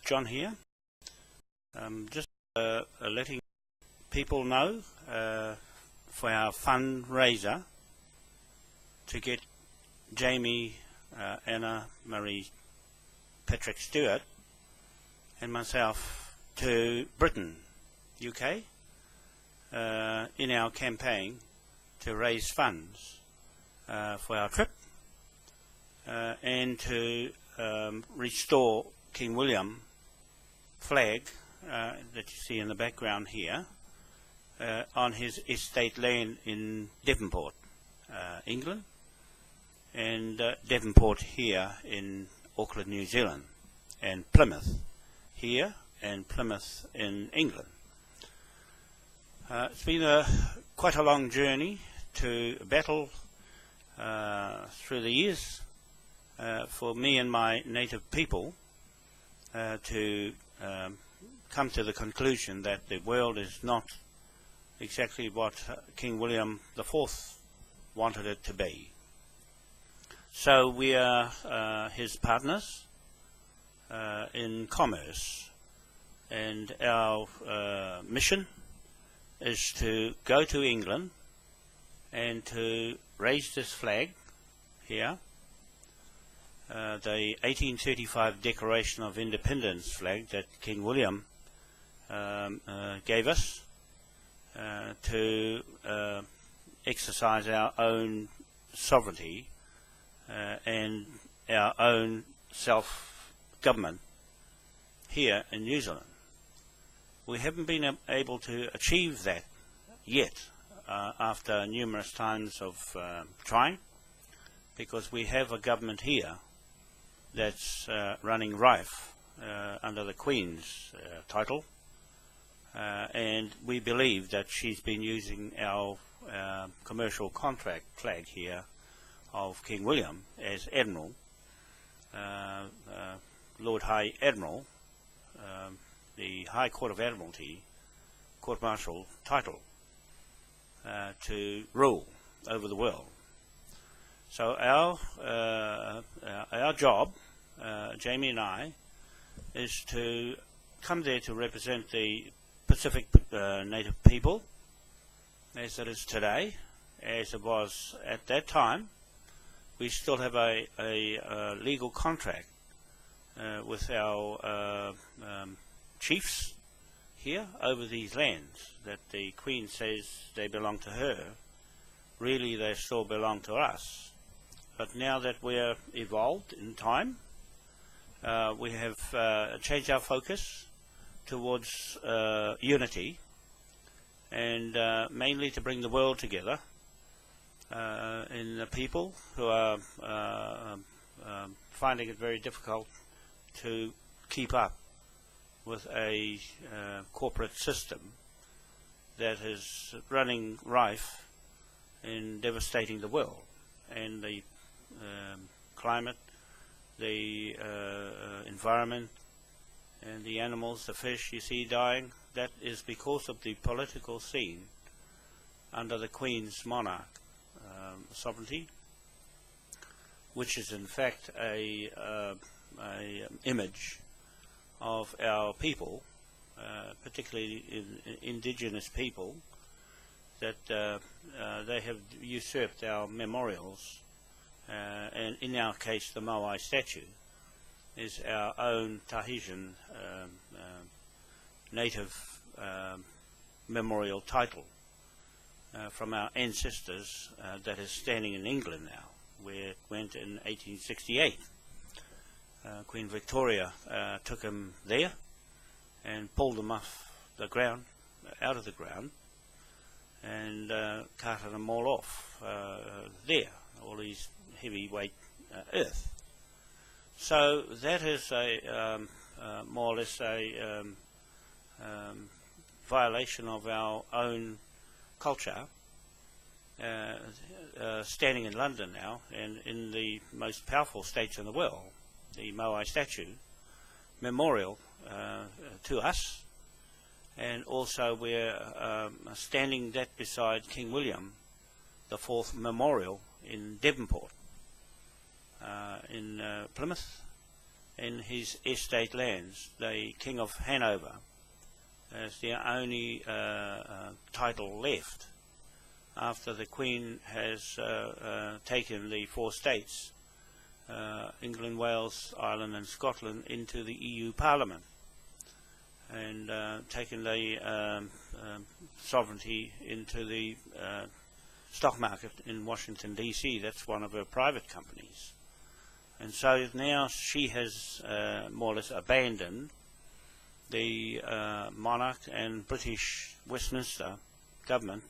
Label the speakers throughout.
Speaker 1: John here. Just letting people know for our FundRazr to get Jaymie, Anna Marie Patrick Stewart and myself to Britain, UK, in our campaign to raise funds for our trip and to restore King William flag that you see in the background here on his estate land in Devonport, England, and Devonport here in Auckland, New Zealand, and Plymouth here and Plymouth in England. It's been quite a long journey to battle through the years for me and my native people to come to the conclusion that the world is not exactly what King William IV wanted it to be. So we are his partners in commerce, and our mission is to go to England and to raise this flag here, the 1835 Declaration of Independence flag that King William gave us to exercise our own sovereignty and our own self-government here in New Zealand. We haven't been able to achieve that yet after numerous times of trying, because we have a government here that's running rife under the Queen's title, and we believe that she's been using our commercial contract flag here of King William as Admiral, Lord High Admiral, the High Court of Admiralty, Court Martial title, to rule over the world. So our job, Jaymie and I, is to come there to represent the Pacific native people as it is today, as it was at that time. We still have a legal contract with our chiefs here over these lands that the Queen says they belong to her. Really, they still belong to us. But now that we're evolved in time, we have changed our focus towards unity, and mainly to bring the world together in the people who are finding it very difficult to keep up with a corporate system that is running rife in devastating the world and the climate, the environment, and the animals, the fish you see dying. That is because of the political scene under the Queen's monarch sovereignty, which is in fact a image of our people, particularly indigenous people, that they have usurped our memorials, and in our case the Moai statue is our own Tahitian native memorial title from our ancestors that is standing in England now, where it went in 1868. Queen Victoria took him there and pulled him off the ground, out of the ground, and carted them all off there, all these heavyweight earth. So that is a more or less a violation of our own culture, standing in London now, and in the most powerful states in the world, the Moai statue memorial to us, and also we're standing that beside King William IV Memorial in Devonport, in Plymouth, in his estate lands. The King of Hanover is the only title left after the Queen has taken the 4 states, England, Wales, Ireland and Scotland, into the EU Parliament, and taken the sovereignty into the stock market in Washington DC. That's one of her private companies. And so now she has more or less abandoned the monarch and British Westminster government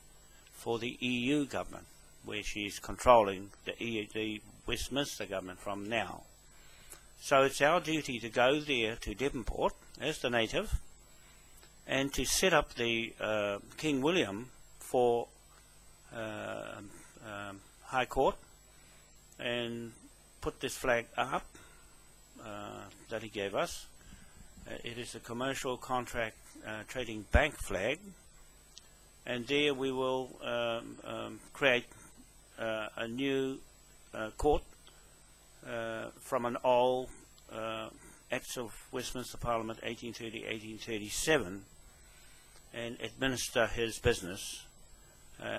Speaker 1: for the EU government, where she's controlling the Westminster government from now. So it's our duty to go there to Devonport as the native and to set up the King William for High Court and put this flag up that he gave us. It is a commercial contract trading bank flag, and there we will create a new court from an old Acts of Westminster Parliament 1830-1837, and administer his business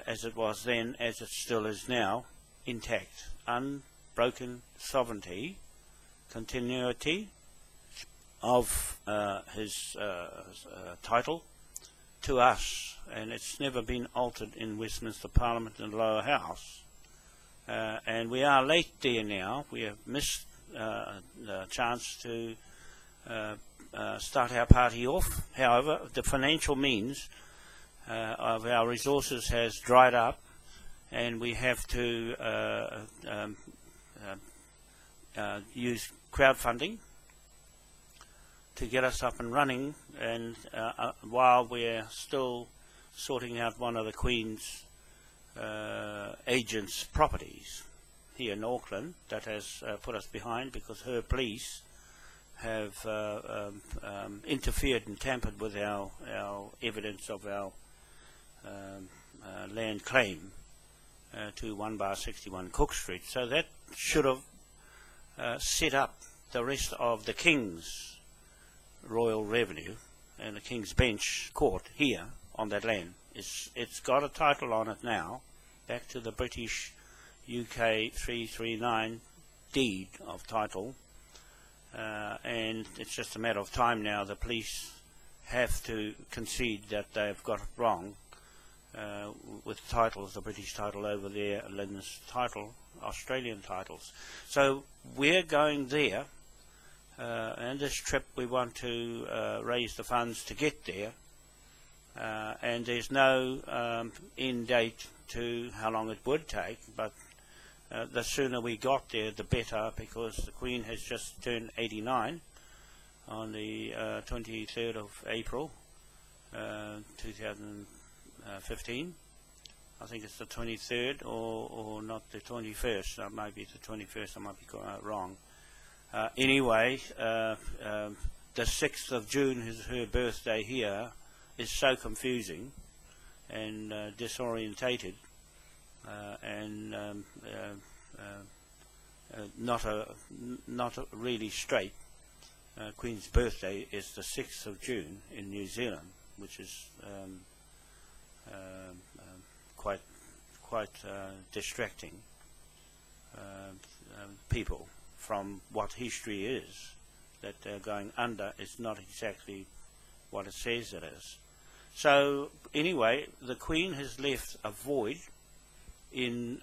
Speaker 1: as it was then, as it still is now, intact, unbroken sovereignty, continuity of his title to us, and it's never been altered in Westminster Parliament and Lower House. And we are late there now. We have missed the chance to start our party off. However, the financial means of our resources has dried up, and we have to use crowdfunding to get us up and running, and while we're still sorting out one of the Queen's agents' properties here in Auckland that has put us behind because her police have interfered and tampered with our evidence of our land claim to 1/61 Cook Street. So that should have set up the rest of the King's royal revenue and the King's Bench court here on that land. It's got a title on it now, back to the British UK 339 deed of title, and it's just a matter of time now. The police have to concede that they've got it wrong with titles, the British title over there, Lynn's title, Australian titles. So we're going there, and this trip we want to raise the funds to get there, and there's no end date to how long it would take, but the sooner we got there the better, because the Queen has just turned 89 on the 23rd of April 2015. I think it's the 23rd or not the 21st. It might be the 21st, I might be wrong. Anyway, the 6th of June is her birthday here. Is so confusing and disorientated and not really straight. Queen's birthday is the 6th of June in New Zealand, which is quite distracting people from what history is. That they're going under is not exactly what it says it is. So anyway, the Queen has left a void in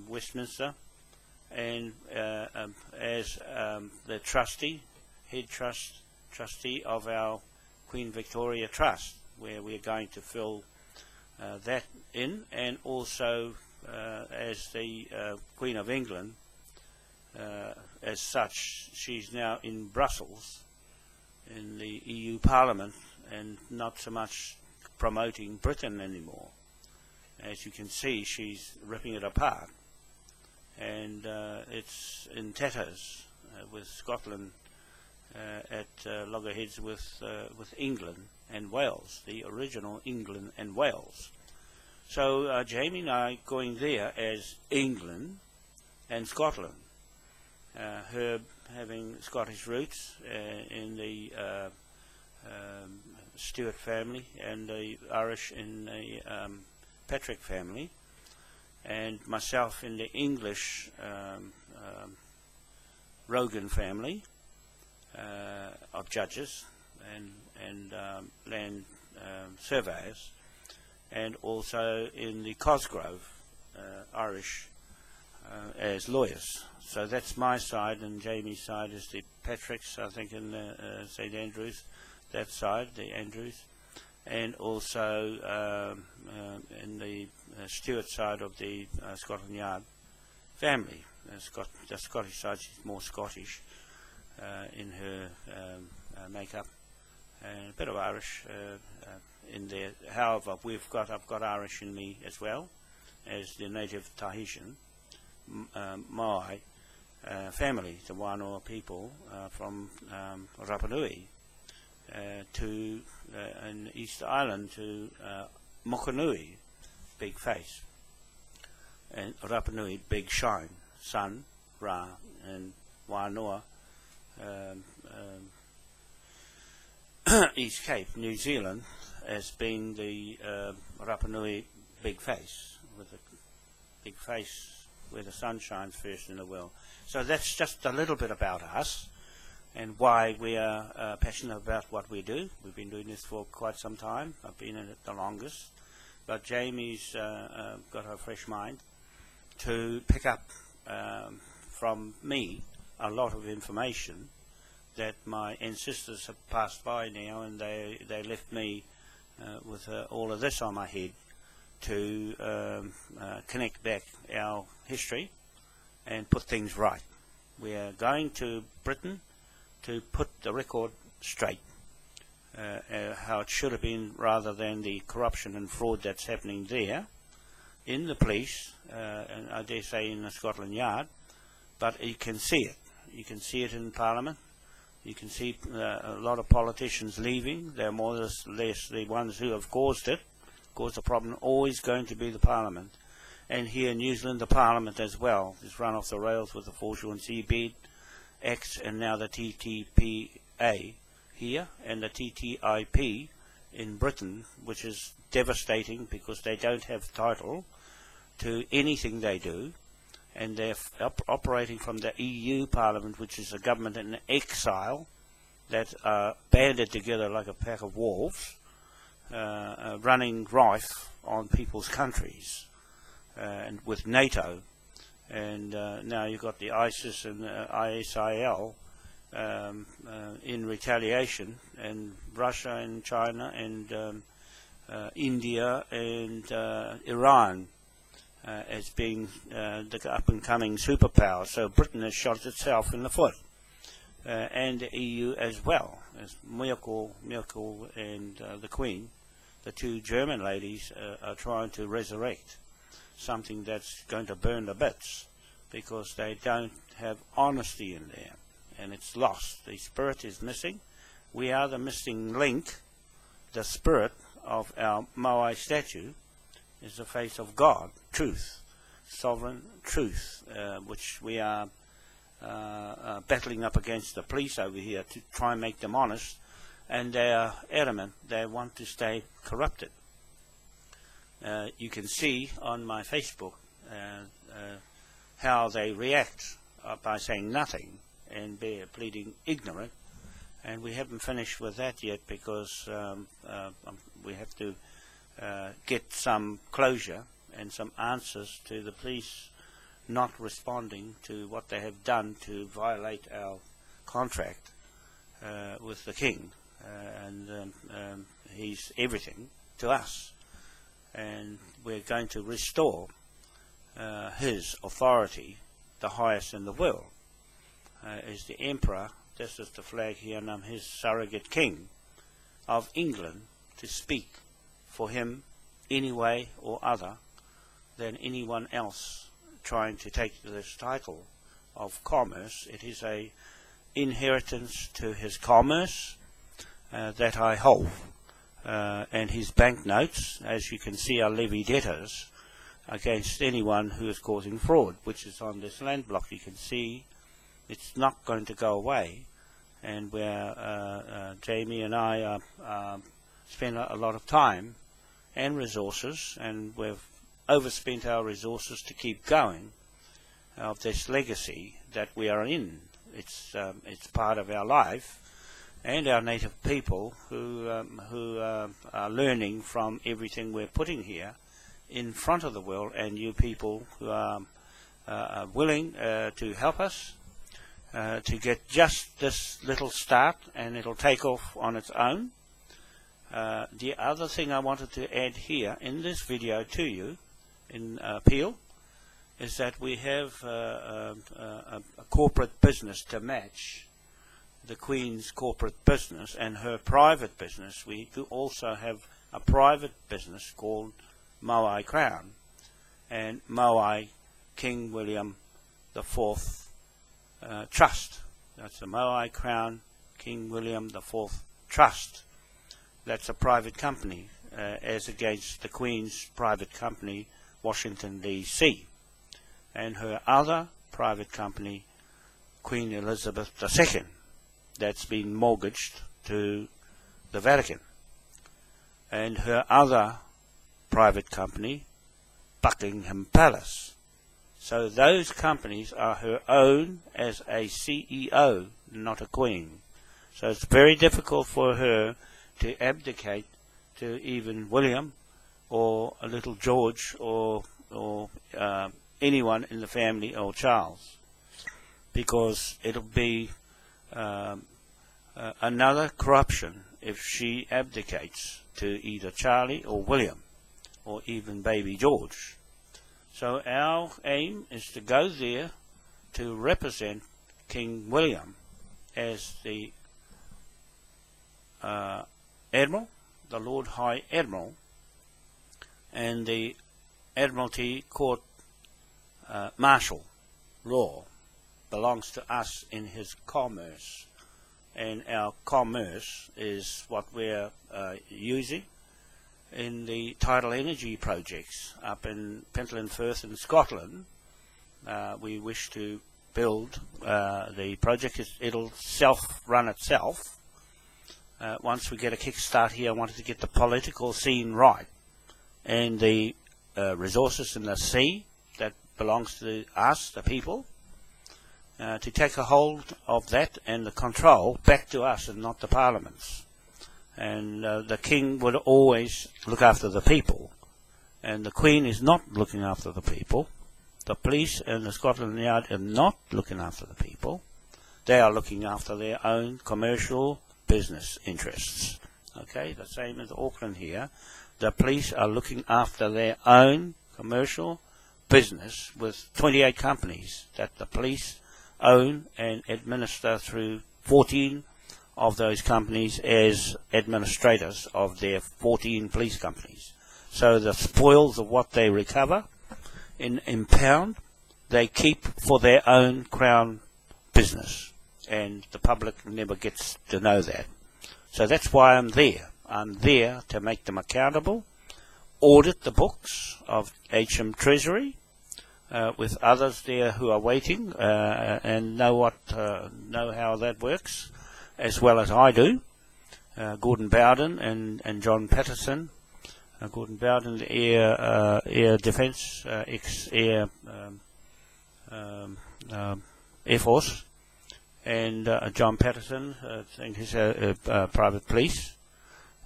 Speaker 1: Westminster, and as the head trustee of our Queen Victoria Trust, where we're going to fill that in, and also as the Queen of England, as such, she's now in Brussels in the EU Parliament and not so much promoting Britain anymore. As you can see, she's ripping it apart, and it's in tatters with Scotland at loggerheads with England and Wales, the original England and Wales. So Jaymie and I are going there as England and Scotland, Herb having Scottish roots in the Stewart family, and the Irish in the Patrick family, and myself in the English Rogan family of judges and land surveyors, and also in the Cosgrove Irish as lawyers. So that's my side, and Jaymie's side is the Patricks, I think, in St Andrews, that side, the Andrews, and also in the Stewart side of the Scotland Yard family. The Scottish side, she's more Scottish in her makeup, and a bit of Irish in there. However, I've got Irish in me as well as the native Tahitian Maori family, the Wanoa people from Rapa Nui to in East Island to Mokanui, big face, and Rapa Nui, big shine, sun, Ra, and Wanoa, East Cape, New Zealand, has been the Rapa Nui big face, with a big face where the sun shines first in the world. So that's just a little bit about us and why we are passionate about what we do. We've been doing this for quite some time. I've been in it the longest, but Jaymie's got a fresh mind to pick up from me a lot of information that my ancestors have passed by now, and they left me with all of this on my head to connect back our history and put things right. We are going to Britain to put the record straight, how it should have been, rather than the corruption and fraud that's happening there in the police, and I dare say in the Scotland Yard. But you can see it. You can see it in Parliament. You can see a lot of politicians leaving. They're more or less the ones who have caused the problem, always going to be the Parliament. And here in New Zealand, the Parliament as well is run off the rails with the Foreshore and Seabed Acts, and now the TTPA here, and the TTIP in Britain, which is devastating because they don't have title to anything they do, and they're operating from the EU Parliament, which is a government in exile that are banded together like a pack of wolves, running rife on people's countries, and with NATO, and now you've got the ISIS and ISIL in retaliation, and Russia and China and India and Iran as being the up-and-coming superpower. So Britain has shot itself in the foot, and the EU as well, as Merkel and the Queen, the two German ladies, are trying to resurrect something that's going to burn to bits because they don't have honesty in there, and it's lost. The spirit is missing. We are the missing link. The spirit of our Moai statue is the face of God, truth, sovereign truth, which we are battling up against the police over here to try and make them honest, and they are adamant they want to stay corrupted. You can see on my Facebook how they react by saying nothing and pleading ignorant, and we haven't finished with that yet because we have to get some closure and some answers to the police not responding to what they have done to violate our contract with the King, and he's everything to us, and we're going to restore his authority, the highest in the world, is the Emperor. This is the flag here, and I'm his surrogate king of England, to speak for him any way or other than anyone else trying to take this title of commerce. It is a inheritance to his commerce that I hold, and his banknotes, as you can see, are levy debtors against anyone who is causing fraud, which is on this land block. You can see It's not going to go away, and where Jaymie and I spend a lot of time and resources, and we've overspent our resources to keep going of this legacy that we are in. It's part of our life, and our native people who are learning from everything we're putting here in front of the world, and you people who are willing to help us to get just this little start, and it'll take off on its own. The other thing I wanted to add here in this video to you in Peel is that we have a corporate business to match the Queen's corporate business and her private business. We do also have a private business called Moai Crown and Moai King William IV Trust. That's the Moai Crown King William IV Trust. That's a private company as against the Queen's private company, Washington DC, and her other private company, Queen Elizabeth II, that's been mortgaged to the Vatican, and her other private company, Buckingham Palace. So those companies are her own as a CEO, not a queen. So it's very difficult for her to abdicate to even William or a little George or anyone in the family, or Charles, because it'll be another corruption if she abdicates to either Charlie or William or even baby George. So our aim is to go there to represent King William as the Admiral, the Lord High Admiral, and the Admiralty Court Martial Law belongs to us in his commerce, and our commerce is what we're using in the tidal energy projects up in Pentland Firth in Scotland. We wish to build the project. It'll self-run itself. Once we get a kickstart here, I wanted to get the political scene right, and the resources in the sea that belongs to us, the people, to take a hold of that and the control back to us and not the parliaments. And the King would always look after the people, and the Queen is not looking after the people. The police and the Scotland Yard are not looking after the people. They are looking after their own commercial business interests. Okay, the same as Auckland here. The police are looking after their own commercial business with 28 companies that the police own and administer through 14 of those companies as administrators of their 14 police companies. So the spoils of what they recover in pound, they keep for their own Crown business, and the public never gets to know that. So that's why I'm there. I'm there to make them accountable, audit the books of HM Treasury with others there who are waiting and know how that works as well as I do. Gordon Bowden and John Patterson. Gordon Bowden, the Air Defence, ex-Air Air Force, and John Patterson, I think he's private police,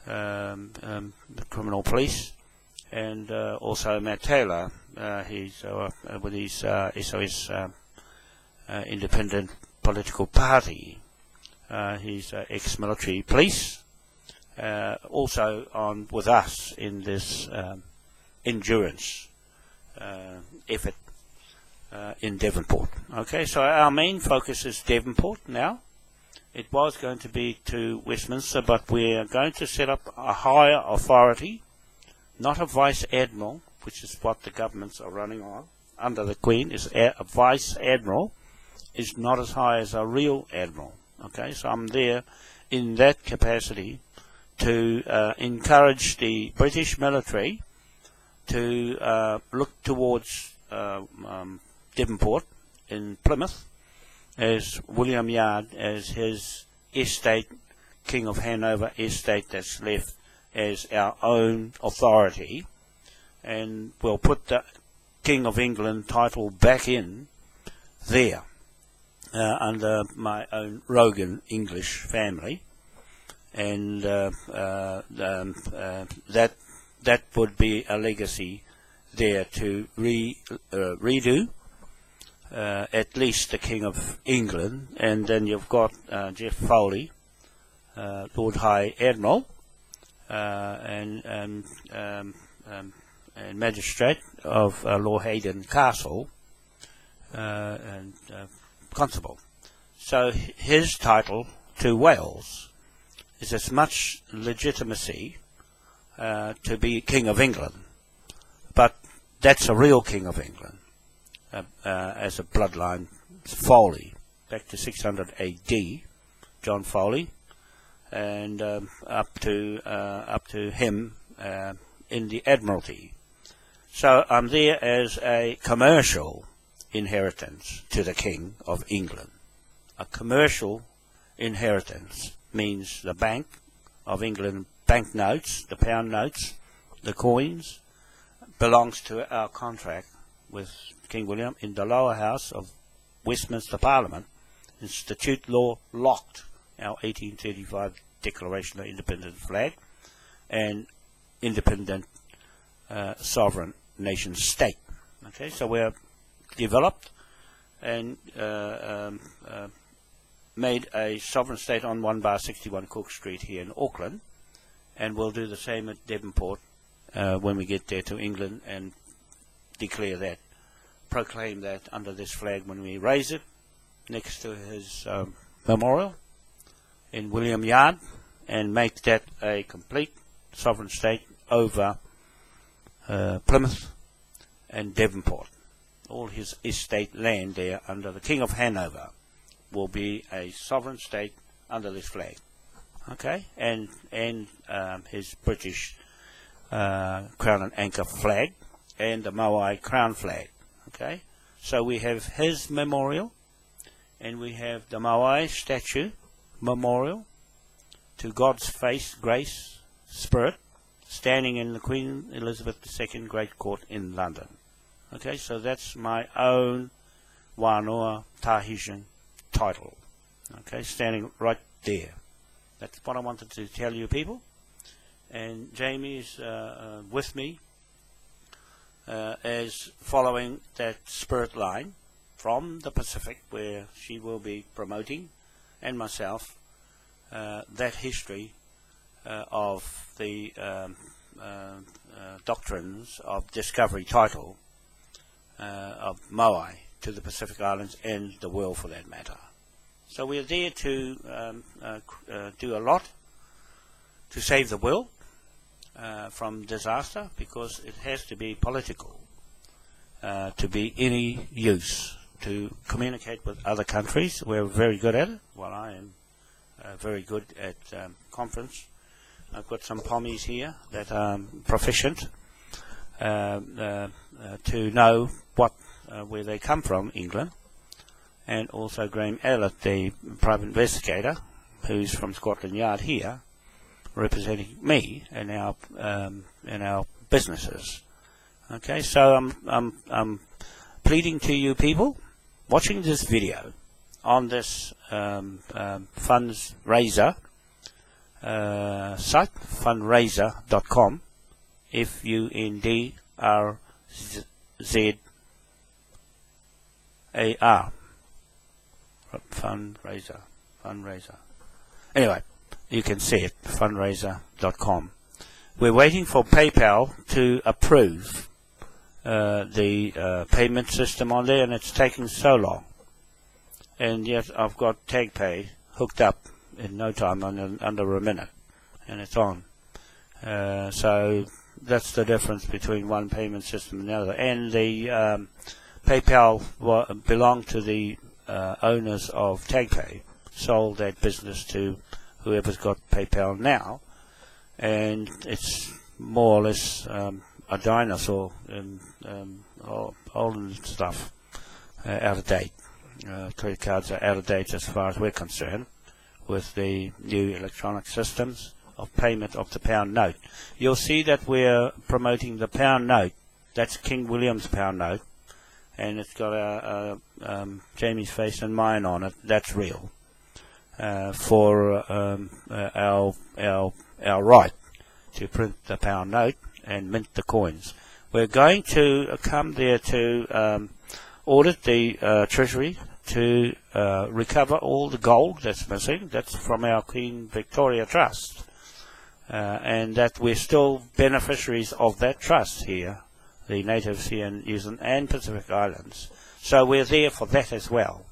Speaker 1: criminal police, and also Matt Taylor, he's with his SOS Independent Political Party. He's ex-military police, also on with us in this endurance effort in Devonport. Okay, so our main focus is Devonport now. It was going to be to Westminster, but we're going to set up a higher authority, not a Vice Admiral, which is what the governments are running on under the Queen. Is a Vice Admiral is not as high as a real Admiral. Okay, so I'm there in that capacity to encourage the British military to look towards Devonport in Plymouth as William Yard as his estate, King of Hanover estate that's left, as our own authority, and we'll put the King of England title back in there under my own Rogan English family, and that would be a legacy there to redo at least the King of England. And then you've got Jeff Foley, Lord High Admiral, and Magistrate of Lord Hayden Castle, and Constable. So his title to Wales is as much legitimacy to be King of England, but that's a real King of England as a bloodline. Foley, back to 600 AD, John Foley, and up to him in the Admiralty. So I'm there as a commercial inheritance to the King of England. A commercial inheritance means the Bank of England banknotes, the pound notes, the coins, belongs to our contract with King William in the lower house of Westminster Parliament. Institute Law locked our 1835 Declaration of Independence flag and independent sovereign nation state. Okay, so we're developed and made a sovereign state on 1/61 Cook Street here in Auckland, and we'll do the same at Devonport when we get there to England, and declare that, proclaim that under this flag when we raise it next to his memorial in William Yard, and make that a complete sovereign state over Plymouth and Devonport. All his estate land there under the King of Hanover will be a sovereign state under this flag. Okay, and his British Crown and Anchor flag and the Moai Crown flag. Okay, so we have his memorial, and we have the Moai statue memorial to God's face, grace, spirit, standing in the Queen Elizabeth II Great Court in London. Okay, so that's my own Wanoa Tahitian title. Okay, standing right there. That's what I wanted to tell you people. And Jaymie is with me as following that spirit line from the Pacific, where she will be promoting, and myself, that history of the doctrines of discovery title of Moai to the Pacific Islands and the world for that matter. So we're there to do a lot to save the world from disaster, because it has to be political to be any use, to communicate with other countries. We're very good at it. Well, I am very good at conference. I've got some pommies here that are proficient to know where they come from, England, and also Graham Elliott, the private investigator, who's from Scotland Yard here, representing me and our businesses. Okay, so I'm pleading to you people watching this video on this FundRazr site, FundRazr.com, FundRazar, FundRazr. Anyway, you can see it, FundRazr.com. We're waiting for PayPal to approve the payment system on there, and it's taking so long. And yet I've got TagPay hooked up in no time, under a minute, and it's on. So that's the difference between one payment system and the other. And the PayPal belonged to the owners of TagPay, sold that business to whoever's got PayPal now, and it's more or less a dinosaur and old and stuff, out of date. credit cards are out of date as far as we're concerned with the new electronic systems of payment of the pound note. You'll see that we're promoting the pound note. That's King William's pound note, and it's got Jaymie's face and mine on it. That's real for our right to print the pound note and mint the coins. We're going to come there to audit the Treasury to recover all the gold that's missing. That's from our Queen Victoria Trust, and that we're still beneficiaries of that trust here, the natives here in New Zealand and Pacific Islands. So we're there for that as well,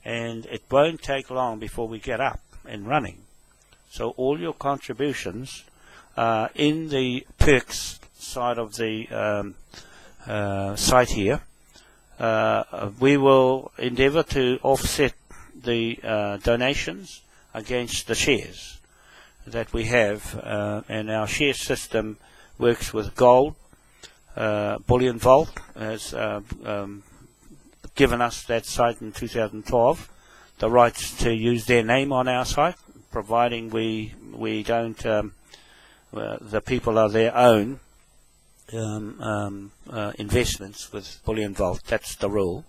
Speaker 1: and it won't take long before we get up and running. So all your contributions in the perks side of the site here, we will endeavour to offset the donations against the shares that we have, and our share system works with gold. Bullion Vault has given us that site in 2012, the rights to use their name on our site, providing we don't, the people are their own investments with Bullion Vault. That's the rule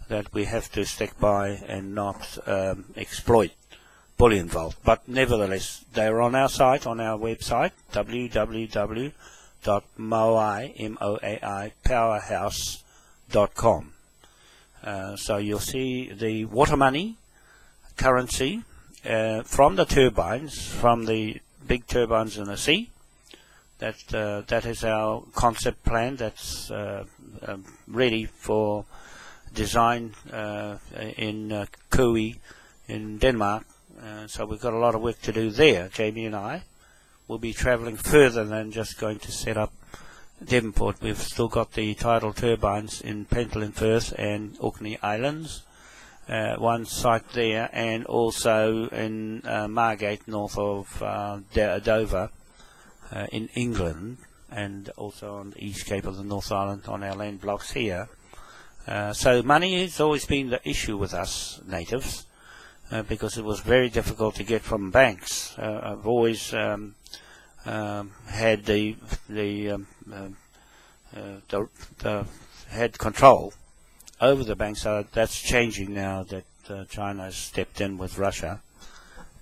Speaker 1: that we have to stick by and not exploit Bullion Vault. But nevertheless, they're on our site, on our website, www.moai.powerhouse.com. So you'll see the water money currency from the turbines, from the big turbines in the sea. That is our concept plan. That's ready for design in Kui in Denmark. So we've got a lot of work to do there. Jaymie and I will be travelling further than just going to set up Devonport. We've still got the tidal turbines in Pentland Firth and Orkney Islands, one site there, and also in Margate, north of Dover, in England, and also on the East Cape of the North Island on our land blocks here. So money has always been the issue with us natives, because it was very difficult to get from banks. I've always had had control over the banks. So that's changing now that China has stepped in with Russia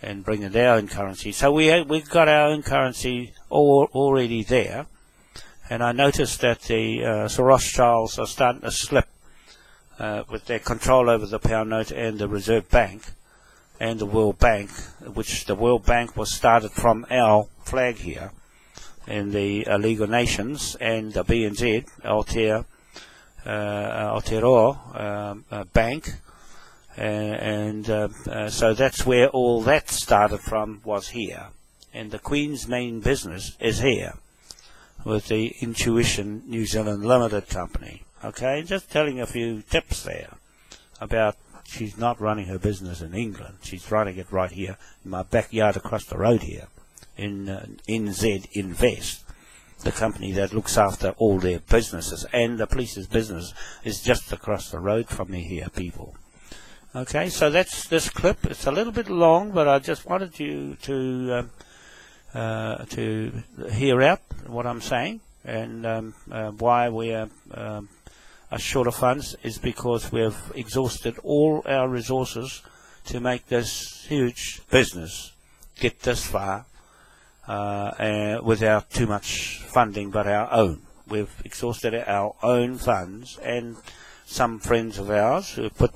Speaker 1: and bringing their own currency. So we've got our own currency already there, and I noticed that the Rothschilds are starting to slip with their control over the pound note and the Reserve Bank and the World Bank, which the World Bank was started from our flag here in the League of Nations, and the BNZ, Aotearoa Bank, and so that's where all that started from, was here. And the Queen's main business is here with the Intuition New Zealand Limited Company. Okay, just telling a few tips there about she's not running her business in England. She's running it right here in my backyard across the road here in NZ Invest, the company that looks after all their businesses, and the police's business is just across the road from me here, people. Okay, so that's this clip. It's a little bit long, but I just wanted you to hear out what I'm saying, and why we are short of funds is because we've exhausted all our resources to make this huge business get this far without too much funding but our own. We've exhausted our own funds, and some friends of ours who put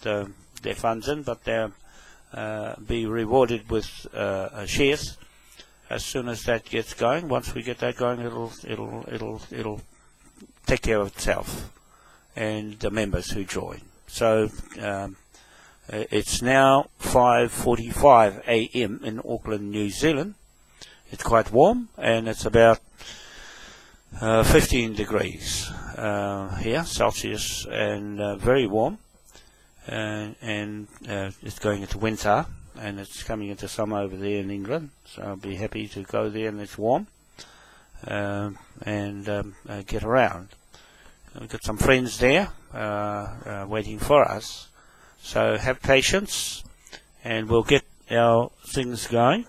Speaker 1: their funds in, but they'll be rewarded with shares as soon as that gets going. Once we get that going, it'll take care of itself and the members who join. So it's now 5:45 a.m. in Auckland, New Zealand. It's quite warm, and it's about 15 degrees here, Celsius, and very warm. And it's going into winter, and it's coming into summer over there in England. So I'll be happy to go there, and it's warm, and get around. We've got some friends there waiting for us. So have patience, and we'll get our things going,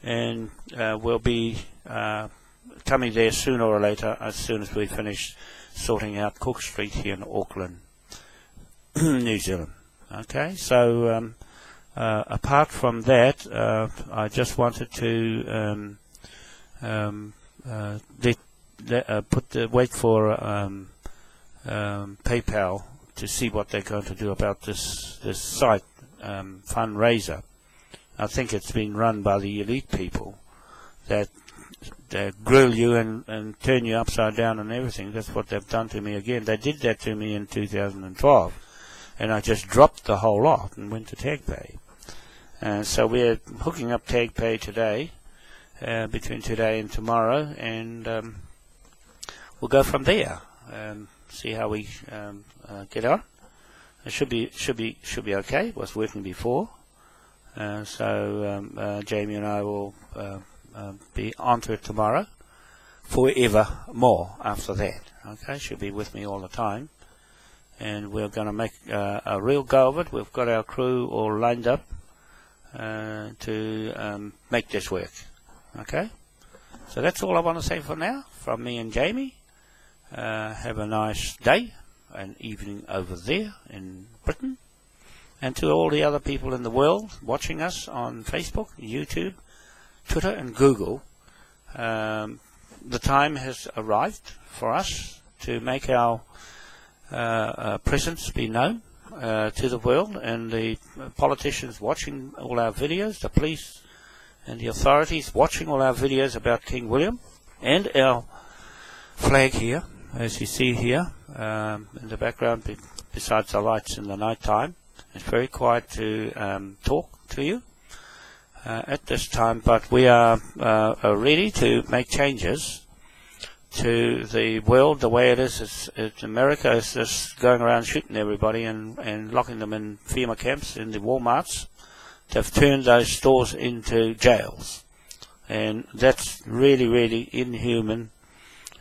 Speaker 1: and we'll be coming there sooner or later as soon as we finish sorting out Cook Street here in Auckland, New Zealand. Okay, so apart from that, I just wanted to wait for PayPal to see what they're going to do about this site, FundRazr. I think it's been run by the elite people that grill you and turn you upside down and everything. That's what they've done to me again. They did that to me in 2012, and I just dropped the whole lot and went to TagPay. So we're hooking up TagPay today, between today and tomorrow, and we'll go from there and see how we get on. It should be okay. It was working before, so Jaymie and I will be onto it tomorrow, forever more after that. Okay, she'll be with me all the time, and we're going to make a real go of it. We've got our crew all lined up to make this work. Okay, so that's all I want to say for now from me and Jaymie. Have a nice day and evening over there in Britain, and to all the other people in the world watching us on Facebook, YouTube, Twitter and Google. The time has arrived for us to make our presence be known to the world, and the politicians watching all our videos, the police and the authorities watching all our videos about King William, and our flag here, as you see here in the background, besides the lights in the night time. It's very quiet to talk to you at this time, but we are ready to make changes to the world the way it is. America is just going around shooting everybody and locking them in FEMA camps in the Walmarts. They've turned those stores into jails, and that's really, really inhuman.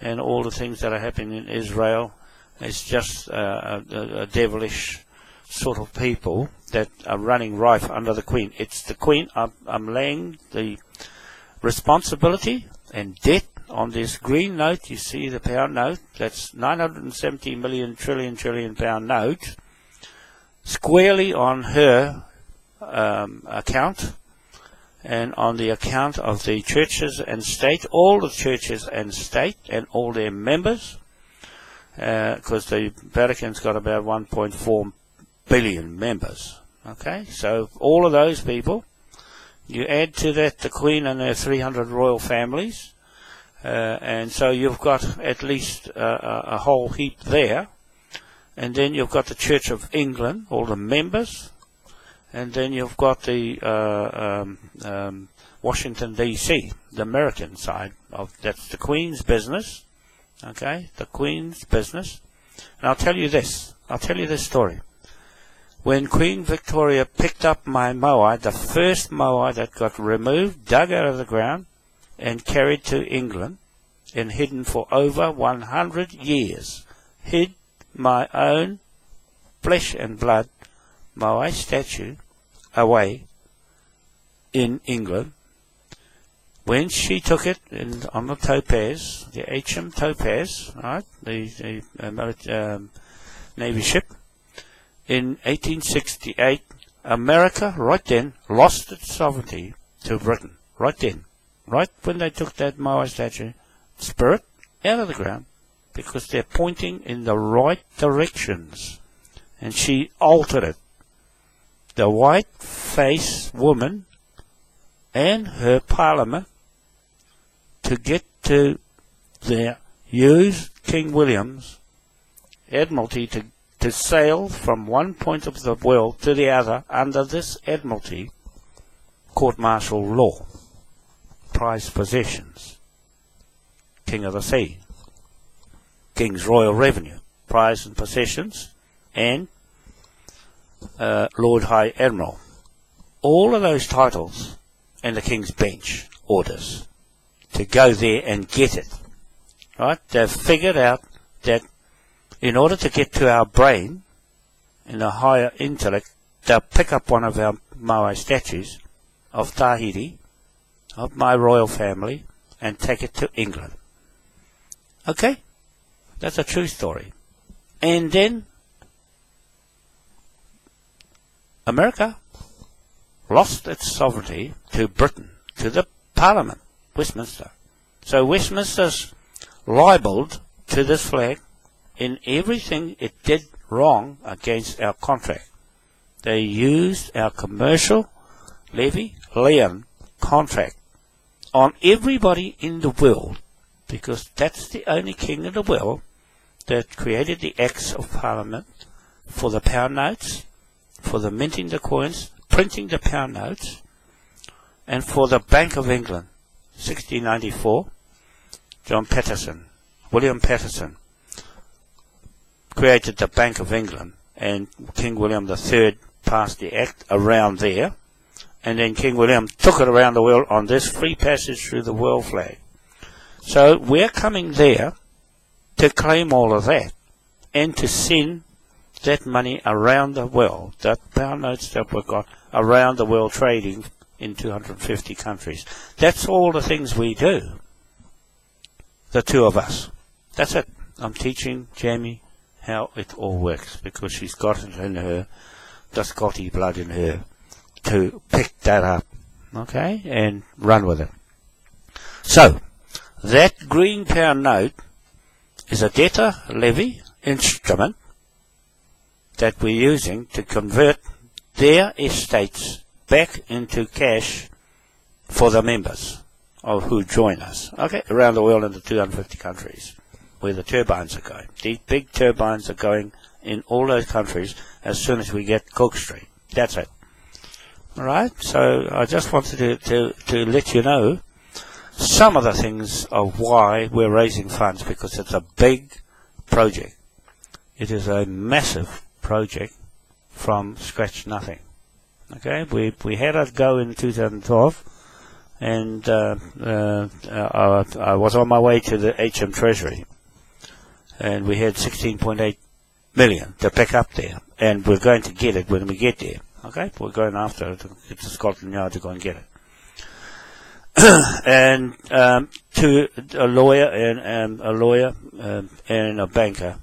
Speaker 1: And all the things that are happening in Israel is just a devilish sort of people that are running rife under the Queen. It's the Queen. I'm laying the responsibility and debt on this green note. You see the pound note, that's 970 million trillion pound note, squarely on her account, and on the account of the churches and state, all the churches and state and all their members, because the Vatican's got about 1.4 billion members. Okay, so all of those people, you add to that the Queen and her 300 royal families, and so you've got at least a whole heap there. And then you've got the Church of England, all the members, and then you've got the Washington D.C., the American side of that's the Queen's business. Okay, the Queen's business. And I'll tell you this story. When Queen Victoria picked up my moai, the first moai that got removed, dug out of the ground, and carried to England, and hidden for over 100 years, hid my own flesh and blood moai statue away in England. When she took it on the Topaz, the HM Topaz, right, the Navy ship, in 1868, America, right then, lost its sovereignty to Britain. Right then. Right when they took that moai statue, spirit, out of the ground, because they're pointing in the right directions. And she altered it. The white-faced woman and her parliament to get to their use King William's Admiralty to sail from one point of the world to the other under this Admiralty court-martial law. Prized possessions, King of the Sea, King's Royal Revenue, prize and possessions, and Lord High Admiral. All of those titles and the King's Bench orders to go there and get it. Right? They've figured out that in order to get to our brain, in a higher intellect, they'll pick up one of our Maui statues of Tahiti, of my royal family, and take it to England. Okay? That's a true story. And then America lost its sovereignty to Britain, to the Parliament, Westminster. So Westminster's libelled to this flag in everything it did wrong against our contract. They used our commercial levy-lien contract on everybody in the world, because that's the only king in the world that created the Acts of Parliament for the pound notes, for the minting the coins, printing the pound notes, and for the Bank of England. 1694, William Patterson created the Bank of England, and King William III passed the Act around there, and then King William took it around the world on this free passage through the world flag. So we're coming there to claim all of that, and to send that money around the world, that pound notes that we've got around the world, trading in 250 countries. That's all the things we do, the two of us. That's it. I'm teaching Jaymie how it all works, because she's got it in her, the Scotty blood in her, to pick that up, okay, and run with it. So, that green pound note is a debtor levy instrument that we're using to convert their estates back into cash for the members of who join us, okay, around the world in the 250 countries where the turbines are going. These big turbines are going in all those countries as soon as we get Cook Street. That's it. Alright, so I just wanted to let you know some of the things of why we're raising funds, because it's a big project. It is a massive project from scratch nothing. Okay, we had it go in 2012, and I was on my way to the HM Treasury, and we had 16.8 million to pick up there, and we're going to get it when we get there. Okay, we're going after it to get to Scotland Yard to go and get it. And to a lawyer and a banker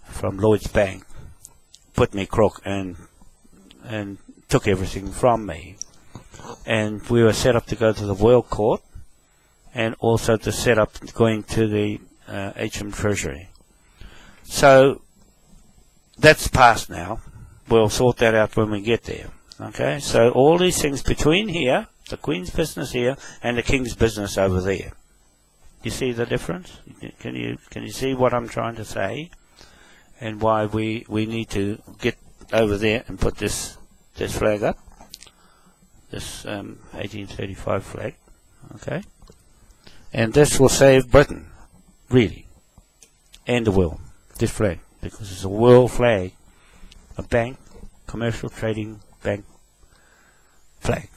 Speaker 1: from Lloyd's Bank put me crook and took everything from me, and we were set up to go to the World Court, and also to set up going to the HM Treasury. So that's past now. We'll sort that out when we get there. Okay, so all these things between here, the Queen's business here, and the King's business over there. You see the difference? Can you see what I'm trying to say, and why we need to get over there and put this flag up, this 1835 flag, okay? And this will save Britain, really, and the world, this flag, because it's a world flag, a bank, commercial trading bank flag,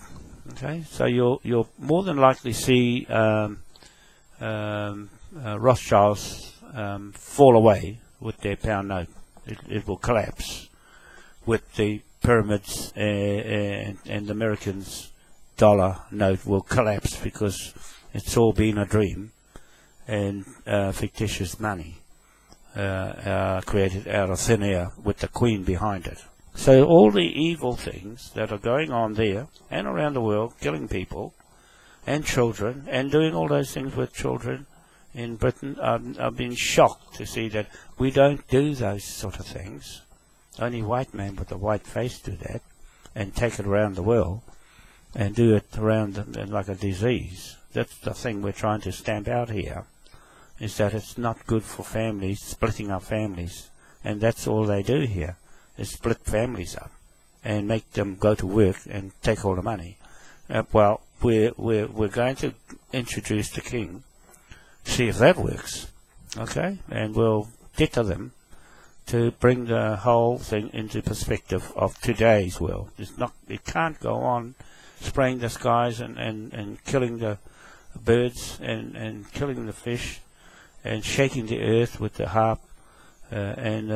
Speaker 1: okay? So you'll more than likely see Rothschilds fall away with their pound note. It will collapse with the pyramids, and the Americans' dollar note will collapse, because it's all been a dream and fictitious money created out of thin air with the Queen behind it. So all the evil things that are going on there and around the world, killing people and children, and doing all those things with children in Britain, I've been shocked to see that we don't do those sort of things. Only white men with a white face do that, and take it around the world, and do it around like a disease. That's the thing we're trying to stamp out here, is that it's not good for families, splitting up families, and that's all they do here, is split families up, and make them go to work and take all the money. Well, we're going to introduce the King, see if that works, okay, and we'll deter them to bring the whole thing into perspective of today's world. It can't go on spraying the skies and killing the birds and killing the fish and shaking the earth with the harp and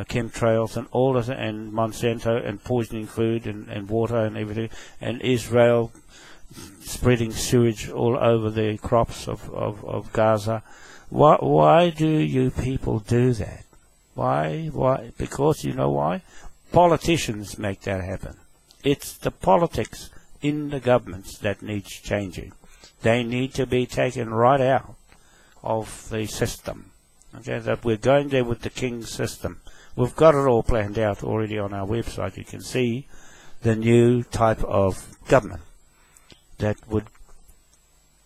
Speaker 1: chemtrails and all of it, and Monsanto and poisoning food and water and everything, and Israel spreading sewage all over the crops of Gaza. Why do you people do that? Why? Because you know why? Politicians make that happen. It's the politics in the governments that needs changing. They need to be taken right out of the system. Okay, that we're going there with the king system. We've got it all planned out already on our website. You can see the new type of government that would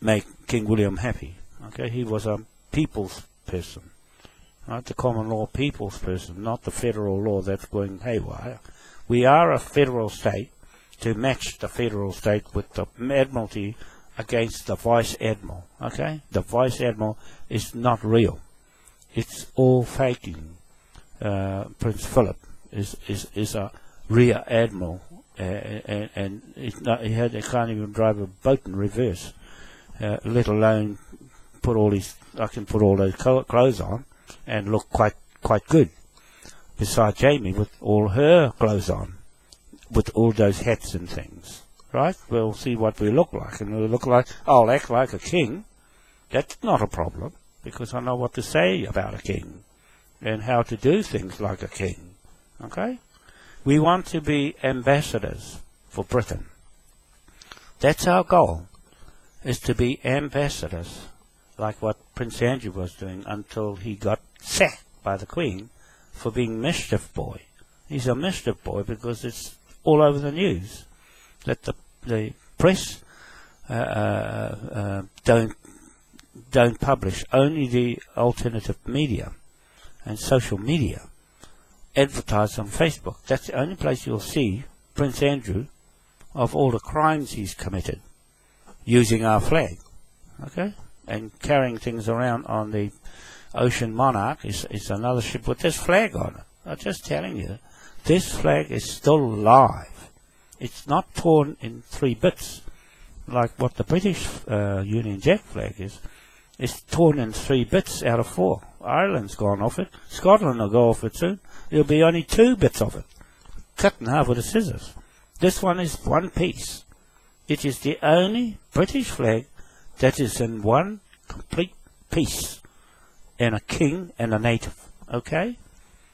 Speaker 1: make King William happy. Okay, he was a people's person, right? The common law people's person, not the federal law that's going haywire. We are a federal state to match the federal state with the Admiralty against the Vice Admiral. Okay, the Vice Admiral is not real. It's all faking. Prince Philip is a rear admiral, and he can't even drive a boat in reverse, let alone put all his. I can put all those clothes on and look quite good. Besides Jaymie with all her clothes on, with all those hats and things, right? We'll see what we look like, and we'll look like. I'll act like a king. That's not a problem, because I know what to say about a king and how to do things like a king. Okay? We want to be ambassadors for Britain. That's our goal, is to be ambassadors, like what Prince Andrew was doing until he got sacked by the Queen for being mischief boy. He's a mischief boy because it's all over the news that the press don't publish. Only the alternative media and social media advertise on Facebook. That's the only place you'll see Prince Andrew of all the crimes he's committed using our flag, okay, and carrying things around on the Ocean Monarch is another ship with this flag on it. I'm just telling you, this flag is still live. It's not torn in 3 bits like what the British Union Jack flag is. It's torn in 3 bits out of 4. Ireland's gone off it. Scotland will go off it soon. There'll be only 2 bits of it, cut in half with the scissors. This one is one piece. It is the only British flag that is in one complete piece, and a king and a native. Okay?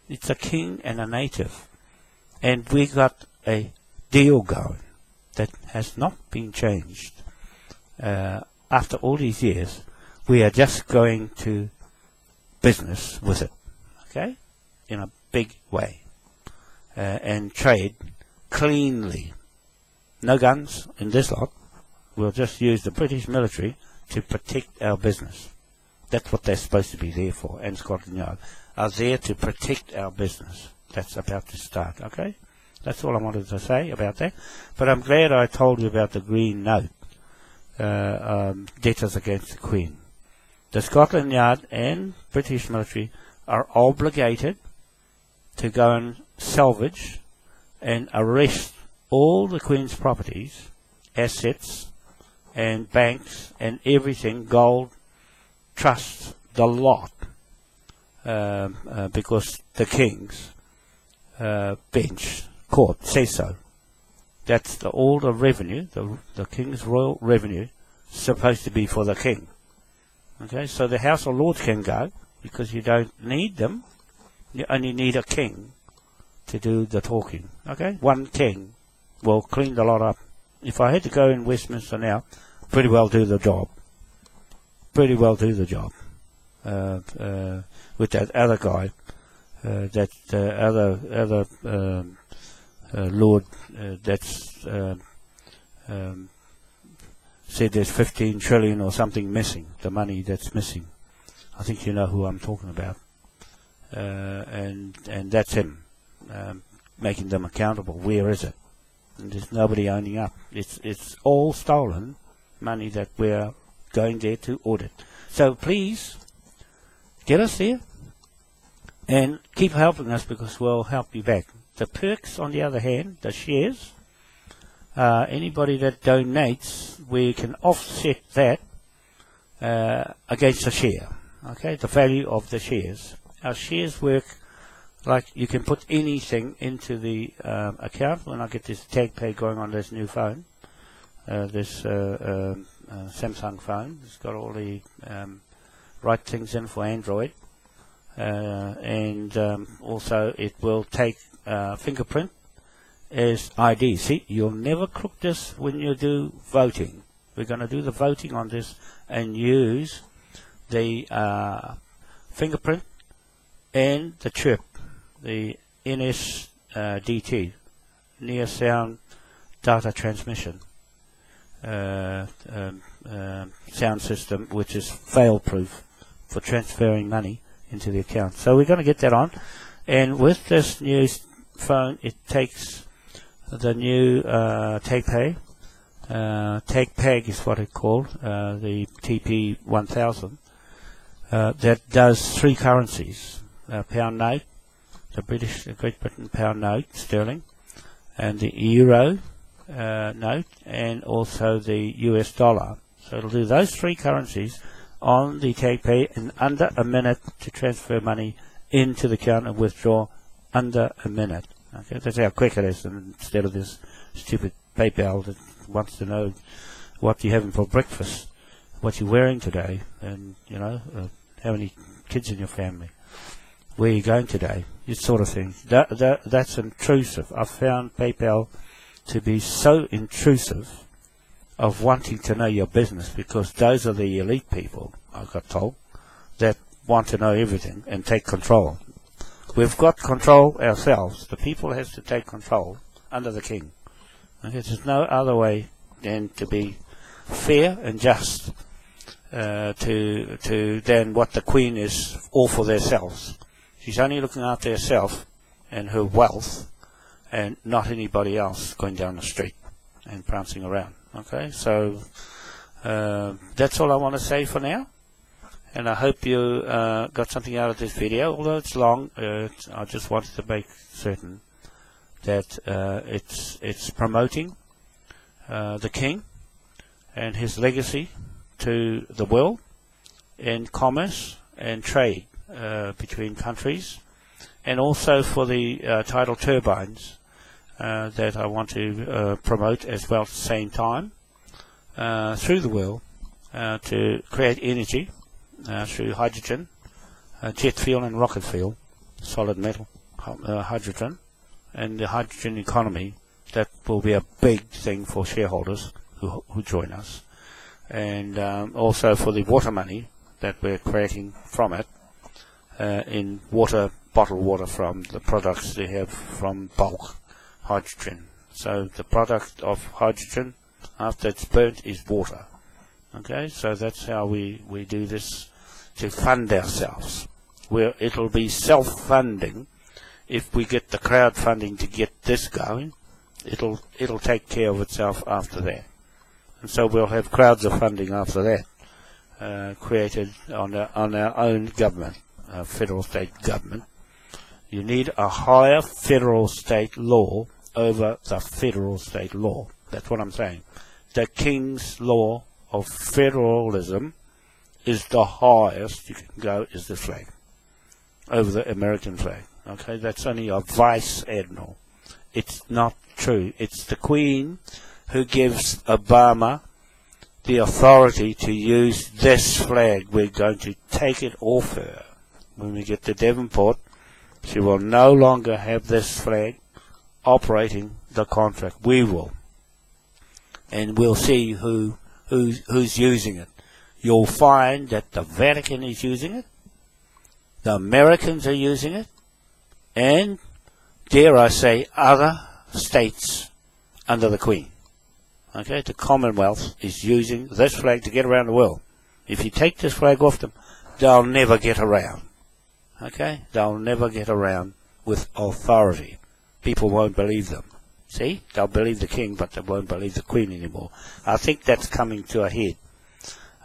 Speaker 1: It's a king and a native. And we got a deal going that has not been changed. After all these years, we are just going to business with it, okay, in a big way, and trade cleanly. No guns in this lot. We'll just use the British military to protect our business. That's what they're supposed to be there for, and Scotland Yard are there to protect our business. That's about to start, okay? That's all I wanted to say about that. But I'm glad I told you about the Green Note, debtors against the Queen. The Scotland Yard and British military are obligated to go and salvage and arrest all the Queen's properties, assets, and banks, and everything, gold, trusts, the lot, because the King's bench, court, says so. That's all the revenue, the King's royal revenue, supposed to be for the King. Okay, so the House of Lords can go, because you don't need them. You only need a king to do the talking. Okay, one king will clean the lot up. If I had to go in Westminster now, pretty well do the job. Pretty well do the job. With that other guy, that other Lord that's said there's 15 trillion or something missing, the money that's missing. I think you know who I'm talking about. And that's him, making them accountable. Where is it? And there's nobody owning up. It's all stolen money that we're going there to audit. So please, get us there and keep helping us, because we'll help you back. The perks, on the other hand, the shares, anybody that donates, we can offset that against the share, okay, the value of the shares. Our shares work like you can put anything into the account. When I get this tag pay going on this new phone, this Samsung phone, it's got all the right things in for Android, and also it will take fingerprint as ID. See, you'll never crook this when you do voting. We're going to do the voting on this and use the fingerprint and the chip, the NSDT, Near Sound Data Transmission sound system, which is fail-proof for transferring money into the account. So we're going to get that on, and with this new phone, it takes the new TagPay. TagPay is what it's called, the TP1000, that does 3 currencies: pound note, the Great Britain pound note, sterling, and the euro note, and also the US dollar. So it'll do those 3 currencies on the TagPay in under a minute to transfer money into the account and withdraw under a minute. Okay, that's how quick it is, instead of this stupid PayPal that wants to know what you're having for breakfast, what you're wearing today, and you know how many kids in your family, where you're going today, this sort of thing. That's intrusive. I've found PayPal to be so intrusive of wanting to know your business, because those are the elite people, I got told, that want to know everything and take control. We've got control ourselves. The people has to take control under the king. Okay, there's no other way than to be fair and just than what the queen is all for themselves. She's only looking after herself and her wealth, and not anybody else going down the street and prancing around. Okay, so that's all I want to say for now, and I hope you got something out of this video. Although it's long, I just wanted to make certain that it's promoting the king and his legacy to the world in commerce and trade between countries, and also for the tidal turbines that I want to promote as well at the same time through the world to create energy through hydrogen, jet fuel and rocket fuel, solid metal hydrogen, and the hydrogen economy. That will be a big thing for shareholders who join us, and also for the water money that we're creating from it in water, bottled water from the products they have from bulk hydrogen. So the product of hydrogen after it's burnt is water. Okay, so that's how we do this to fund ourselves. Where it'll be self-funding. If we get the crowdfunding to get this going, it'll take care of itself after that. And so we'll have crowds of funding after that, created on our own government, federal state government. You need a higher federal state law over the federal state law. That's what I'm saying. The King's law of federalism is the highest you can go, is the flag over the American flag. Okay, that's only a vice admiral. It's not true. It's the Queen who gives Obama the authority to use this flag. We're going to take it off her when we get to Devonport. She will no longer have this flag operating the contract. We will, and we'll see who's using it. You'll find that the Vatican is using it, the Americans are using it, and dare I say other states under the Queen. Okay, the Commonwealth is using this flag to get around the world. If you take this flag off them, they'll never get around. Okay, they'll never get around with authority. People won't believe them. See, they'll believe the King, but they won't believe the Queen anymore. I think that's coming to a head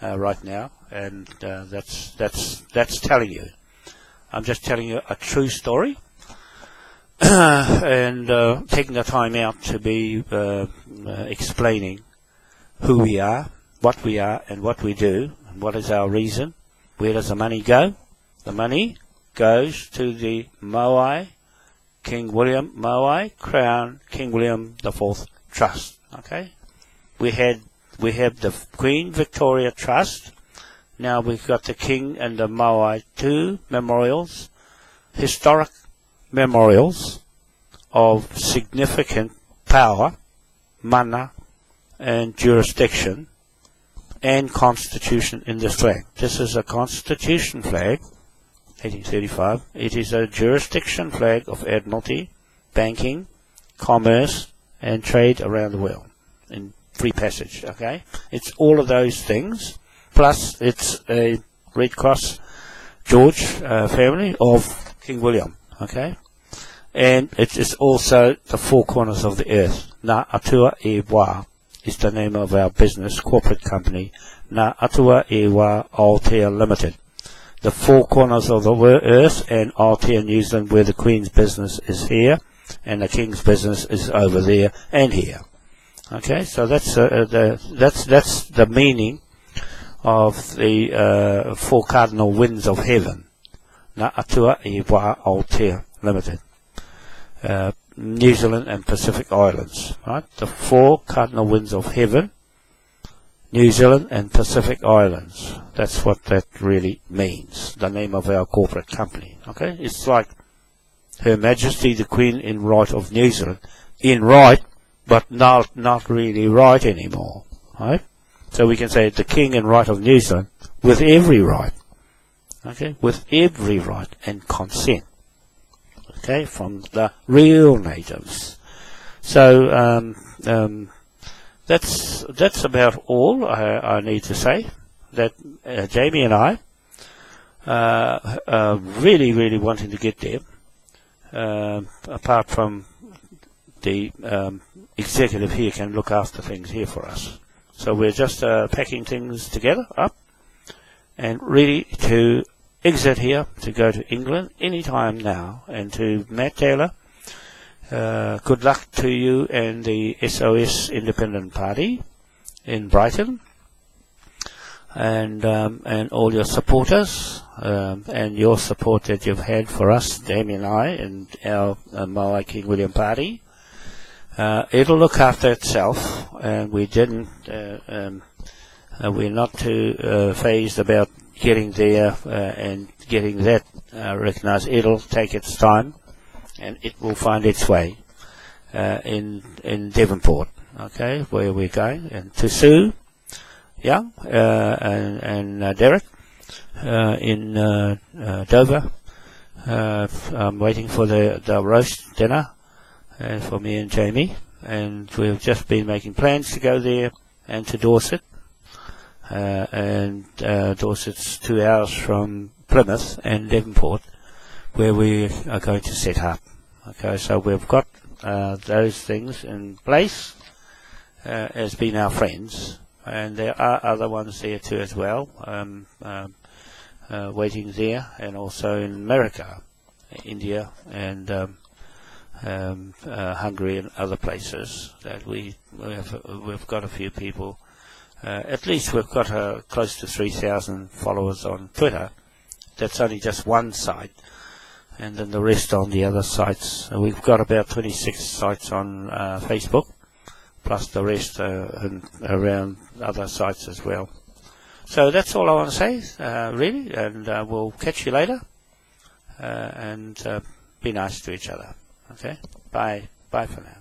Speaker 1: right now, and that's telling you. I'm just telling you a true story, and taking the time out to be explaining who we are, and what we do, and what is our reason. Where does the money go? The money goes to the Moai, King William Moai, Crown King William IV Trust. Okay, we have the Queen Victoria Trust. Now we've got the King and the Moai, two memorials, historic memorials of significant power, mana, and jurisdiction, and constitution in this flag. This is a constitution flag, 1835. It is a jurisdiction flag of admiralty, banking, commerce, and trade around the world in free passage. Okay, it's all of those things, plus it's a Red Cross George family of King William. Okay, and it is also the four corners of the earth. Ngā Atua e Wā is the name of our business corporate company, Ngā Atua e Wā Aotea Limited. The four corners of the earth, and Aotea, New Zealand, where the Queen's business is here, and the King's business is over there and here. Okay, so that's the meaning of the four cardinal winds of heaven. Ngā Atua e Wā Aotea Limited. New Zealand and Pacific Islands, right? The four cardinal winds of heaven, New Zealand and Pacific Islands. That's what that really means, the name of our corporate company. Okay, it's like Her Majesty the Queen in right of New Zealand, in right, but not really right anymore, right? So we can say the King in right of New Zealand with every right, okay, with every right and consent. Okay, from the real natives. So that's about all I need to say. That Jaymie and I are really wanting to get there. Apart from the executive here can look after things here for us. So we're just packing things together up and ready to exit here to go to England anytime now. And to Matt Taylor, good luck to you and the SOS Independent Party in Brighton, and all your supporters, and your support that you've had for us, Jaymie and I, and our Moai King William Party. It'll look after itself, and we didn't. We're not too phased about getting there and getting that recognised. It'll take its time, and it will find its way in Devonport, okay, where we're going. And to Sue Young and Derek in Dover. I'm waiting for the roast dinner for me and Jaymie, and we've just been making plans to go there, and to Dorset. And Dorset's 2 hours from Plymouth and Devonport, where we are going to set up. Okay, so we've got those things in place as being our friends, and there are other ones there too as well, waiting there, and also in America, India, and Hungary and other places that we've got a few people. At least we've got close to 3,000 followers on Twitter. That's only just one site, and then the rest on the other sites. We've got about 26 sites on Facebook, plus the rest around other sites as well. So that's all I want to say, really, and we'll catch you later, and be nice to each other. Okay, bye for now.